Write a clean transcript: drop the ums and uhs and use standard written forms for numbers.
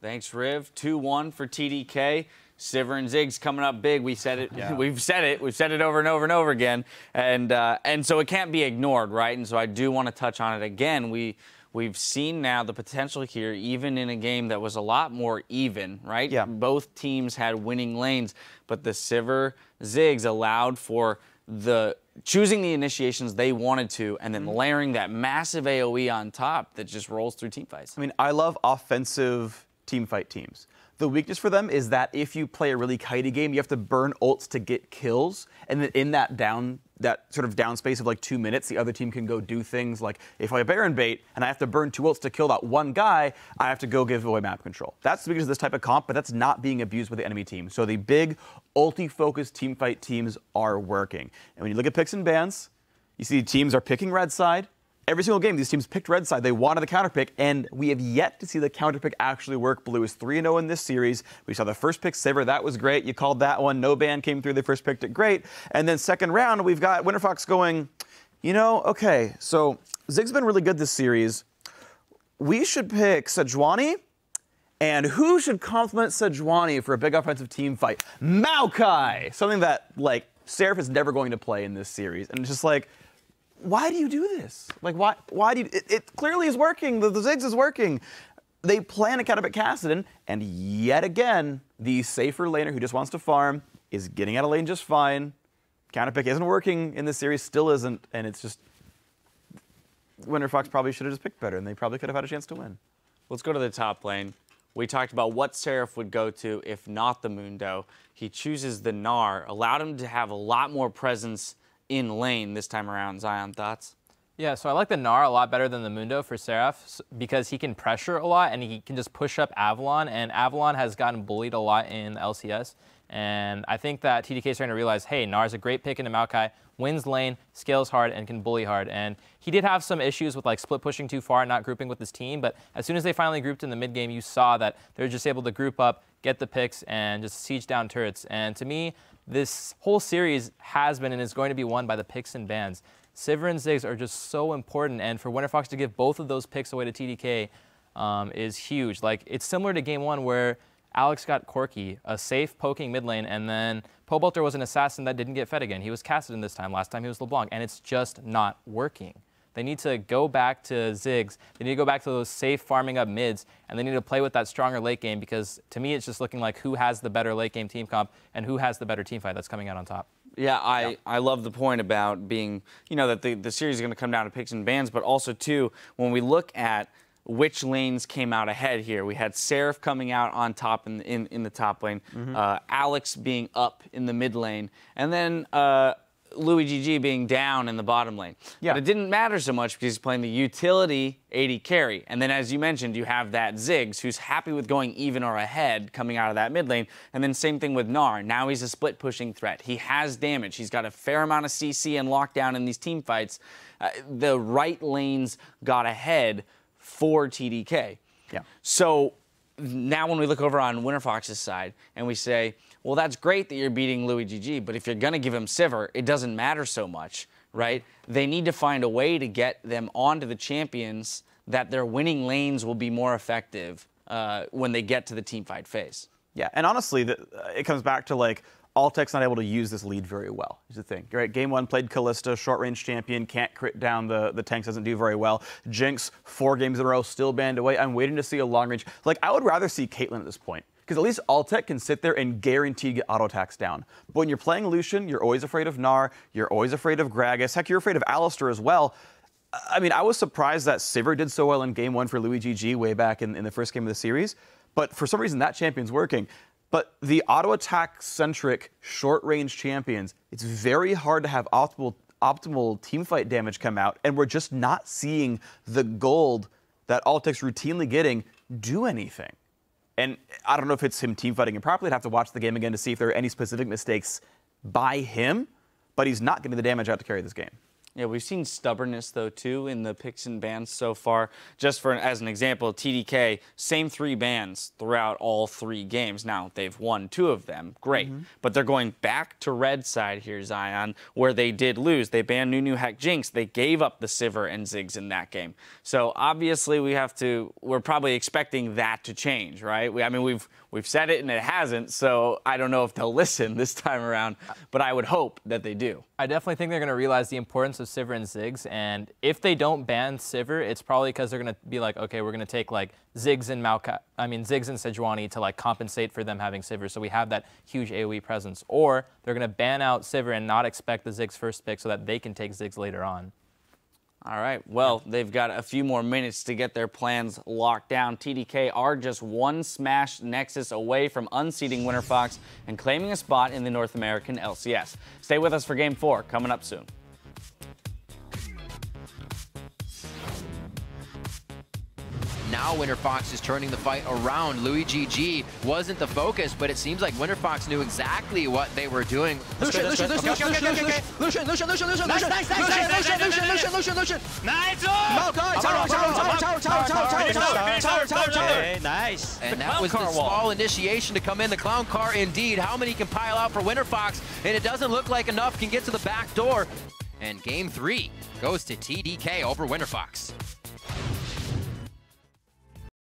Thanks, Riv. 2-1 for TDK. Sivir and Ziggs coming up big. We said it. Yeah. We've said it over and over and over again. And so it can't be ignored, right? And so I do want to touch on it again. We've seen now the potential here, even in a game that was a lot more even, right? Yeah. Both teams had winning lanes, but the Sivir Ziggs allowed for choosing the initiations they wanted to, and then layering that massive AoE on top that just rolls through teamfights. I mean, I love offensive teamfight teams. The weakness for them is that if you play a really kitey game, you have to burn ults to get kills, and then in that sort of down space of like 2 minutes, the other team can go do things like, if I Baron bait and I have to burn 2 ults to kill that one guy, I have to go give away map control. That's the weakness of this type of comp, but that's not being abused by the enemy team. So the big ulti-focused teamfight teams are working. And when you look at picks and bans, you see teams are picking red side. Every single game, these teams picked red side. They wanted the counter pick, and we have yet to see the counter pick actually work. Blue is 3-0 in this series. We saw the first pick, Sivir. That was great. You called that one. No ban came through. They first picked it. Great. And then second round, we've got Winterfox going, okay, so Zig's been really good this series. We should pick Sejuani. And who should complement Sejuani for a big offensive team fight? Maokai! Something that, like, Seraph is never going to play in this series. And it's just like, why do you do this? Like, why do you... It clearly is working. The Ziggs is working. They plan a counterpick Kassadin, and yet again, the safer laner who just wants to farm is getting out of lane just fine. Counterpick isn't working in this series, still isn't, and it's just... Winterfox probably should have just picked better, and they probably could have had a chance to win. Let's go to the top lane. We talked about what Seraph would go to if not the Mundo. He chooses the Gnar, allowed him to have a lot more presence in lane this time around. Zion, thoughts? Yeah, so I like the Gnar a lot better than the Mundo for Seraph because he can pressure a lot and he can just push up Avalon, and Avalon has gotten bullied a lot in LCS. And I think that TDK is starting to realize, hey, Gnar is a great pick into Maokai, wins lane, scales hard, and can bully hard. And he did have some issues with like split pushing too far and not grouping with his team, but as soon as they finally grouped in the mid game, you saw that they're just able to group up, get the picks, and just siege down turrets. And to me, this whole series has been and is going to be won by the picks and bans. Sivir and Ziggs are just so important, and for Winterfox to give both of those picks away to TDK is huge. Like, it's similar to game one where Alex got Corki, a safe poking mid lane, and then Pobolter was an assassin that didn't get fed again. He was Kassadin this time. Last time he was LeBlanc, and it's just not working. They need to go back to Ziggs. They need to go back to those safe farming up mids, and they need to play with that stronger late game because, to me, it's just looking like who has the better late game team comp and who has the better team fight that's coming out on top. Yeah, I love the point about being, that the series is going to come down to picks and bans, but also, too, when we look at which lanes came out ahead here, we had Seraph coming out on top in the top lane, Alex being up in the mid lane, and then Louis GG being down in the bottom lane. Yeah. But it didn't matter so much because he's playing the utility AD carry. And then, as you mentioned, you have that Ziggs who's happy with going even or ahead coming out of that mid lane. And then same thing with Gnar. Now he's a split pushing threat. He has damage. He's got a fair amount of CC and lockdown in these team fights. The right lanes got ahead for TDK. Yeah. So now when we look over on Winterfox's side and we say, well, that's great that you're beating Louis GG, but if you're going to give him Sivir, it doesn't matter so much, right? They need to find a way to get them onto the champions that their winning lanes will be more effective when they get to the teamfight phase. Yeah, and honestly, it comes back to, like, Altec's not able to use this lead very well, is the thing. Right? Game 1 played Kalista, short-range champion, can't crit down the tanks, doesn't do very well. Jinx, 4 games in a row, still banned away. I'm waiting to see a long-range. Like, I would rather see Caitlyn at this point. Because at least Altec can sit there and guarantee get auto attacks down. But when you're playing Lucian, you're always afraid of Gnar, you're always afraid of Gragas, heck, you're afraid of Alistar as well. I mean, I was surprised that Sivir did so well in game 1 for Louis GG way back in the first game of the series. But for some reason, that champion's working. But the auto attack-centric short-range champions, it's very hard to have optimal teamfight damage come out, and we're just not seeing the gold that Altec's routinely getting do anything. And I don't know if it's him teamfighting improperly. I'd have to watch the game again to see if there are any specific mistakes by him, but he's not getting the damage out to carry this game. Yeah, we've seen stubbornness, though, too, in the picks and bans so far. Just as an example, TDK, same 3 bans throughout all 3 games. Now, they've won 2 of them. Great. But they're going back to red side here, Zion, where they did lose. They banned Nunu Hack Jinx. They gave up the Sivir and Ziggs in that game. So, obviously, we're probably expecting that to change, right? I mean, we've said it and it hasn't, so I don't know if they'll listen this time around, but I would hope that they do. I definitely think they're going to realize the importance of Sivir and Ziggs, and if they don't ban Sivir, it's probably because they're going to be like, okay, we're going to take like Ziggs and Sejuani to like compensate for them having Sivir, so we have that huge AoE presence. Or they're going to ban out Sivir and not expect the Ziggs first pick so that they can take Ziggs later on. All right, well, they've got a few more minutes to get their plans locked down. TDK are just 1 Smash Nexus away from unseating Winterfox and claiming a spot in the North American LCS. Stay with us for Game 4, coming up soon. Now Winterfox is turning the fight around. Louis GG wasn't the focus, but it seems like Winterfox knew exactly what they were doing. Lucian! Nice! And that was the small initiation to come in. The clown car indeed. How many can pile out for Winterfox? And it doesn't look like enough can get to the back door. And game 3 goes to TDK over Winterfox.